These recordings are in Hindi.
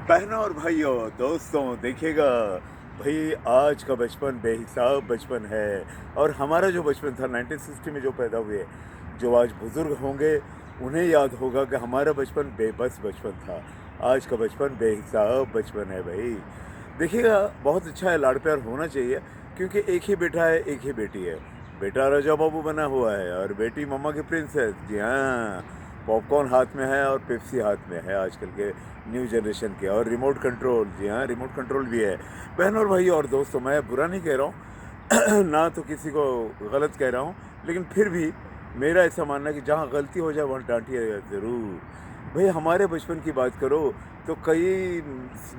बहनों और भाइयों, दोस्तों, देखिएगा भाई, आज का बचपन बेहिसाब बचपन है। और हमारा जो बचपन था 1960 में जो पैदा हुए, जो आज बुज़ुर्ग होंगे, उन्हें याद होगा कि हमारा बचपन बेबस बचपन था। आज का बचपन बेहिसाब बचपन है भाई। देखिएगा, बहुत अच्छा है, लाड़ प्यार होना चाहिए, क्योंकि एक ही बेटा है, एक ही बेटी है। बेटा राजा बाबू बना हुआ है और बेटी मम्मा की प्रिंसेस। जी हाँ, पॉपकॉर्न हाथ में है और पेप्सी हाथ में है आजकल के न्यू जनरेशन के। और रिमोट कंट्रोल, जी हाँ, रिमोट कंट्रोल भी है। बहनों और भाइयों और दोस्तों, मैं बुरा नहीं कह रहा हूँ ना तो किसी को गलत कह रहा हूँ, लेकिन फिर भी मेरा ऐसा मानना है कि जहाँ गलती हो जाए वहाँ डांटिए ज़रूर। भाई, हमारे बचपन की बात करो तो कई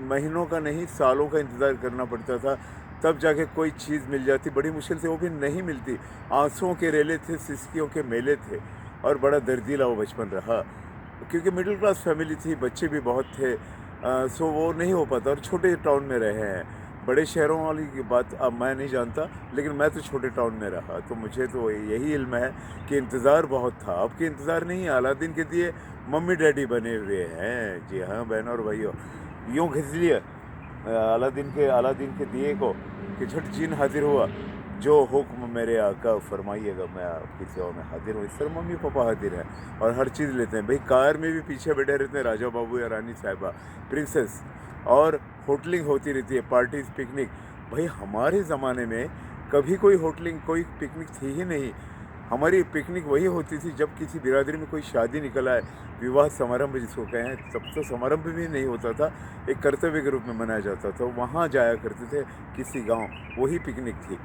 महीनों का नहीं, सालों का इंतज़ार करना पड़ता था, तब जाके कोई चीज़ मिल जाती, बड़ी मुश्किल से, वो भी नहीं मिलती। आंसुओं के रेले थे, सिसकियों के मेले थे, और बड़ा दर्दीला वो बचपन रहा, क्योंकि मिडिल क्लास फैमिली थी, बच्चे भी बहुत थे। सो वो नहीं हो पाता, और छोटे टाउन में रहे हैं। बड़े शहरों वाली की बात अब मैं नहीं जानता, लेकिन मैं तो छोटे टाउन में रहा, तो मुझे तो यही इल्म है कि इंतज़ार बहुत था। अब के इंतज़ार नहीं है, अलादीन के दिए मम्मी डैडी बने हुए हैं। जी हाँ बहनों और भाइयों, यूँ घिस लिए अलादीन के दिए को कि झट जीन हाजिर हुआ, जो हुक्म मेरे आका फरमाइएगा, मैं आपकी सेवा में हाजिर हूँ। इस तरह मम्मी पापा हाजिर हैं और हर चीज़ लेते हैं। भाई, कार में भी पीछे बैठे रहते हैं राजा बाबू या रानी साहिबा, प्रिंसेस। और होटलिंग होती रहती है, पार्टीज, पिकनिक। भाई, हमारे ज़माने में कभी कोई होटलिंग, कोई पिकनिक थी ही नहीं। हमारी पिकनिक वही होती थी जब किसी बिरादरी में कोई शादी निकल आए, विवाह समारंभ जिसको कहें। तब तो समारंभ भी नहीं होता था, एक कर्तव्य के रूप में मनाया जाता था, वहाँ जाया करते थे किसी गांव, वही पिकनिक थी।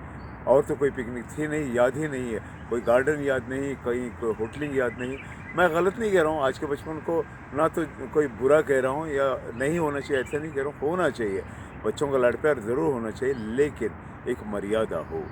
और तो कोई पिकनिक थी नहीं, याद ही नहीं है। कोई गार्डन याद नहीं, कहीं कोई होटलिंग याद नहीं। मैं गलत नहीं कह रहा हूँ आज के बचपन को, ना तो कोई बुरा कह रहा हूँ या नहीं होना चाहिए, ऐसा नहीं कह रहा हूँ, होना चाहिए। बच्चों का लाड़ प्यार ज़रूर होना चाहिए, लेकिन एक मर्यादा हो।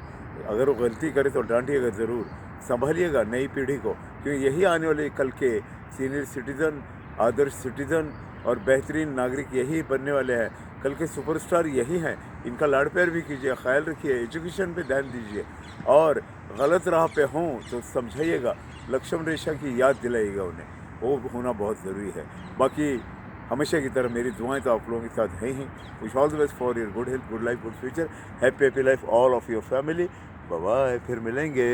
अगर वो गलती करे तो डांटिएगा ज़रूर, संभालिएगा नई पीढ़ी को, क्योंकि यही आने वाले कल के सीनियर सिटीज़न, आदर्श सिटीज़न और बेहतरीन नागरिक यही बनने वाले हैं। कल के सुपरस्टार यही हैं। इनका लाड़ प्यार भी कीजिए, ख्याल रखिए, एजुकेशन पे ध्यान दीजिए, और गलत राह पे हों तो समझाइएगा, लक्ष्मण रेखा की याद दिलाइएगा उन्हें, वो होना बहुत ज़रूरी है। बाकी हमेशा की तरह मेरी दुआएं तो आप लोगों के साथ हैं ही। Wish all the best for your good health, good life, good future, happy happy life all of your family. Bye bye, फिर मिलेंगे।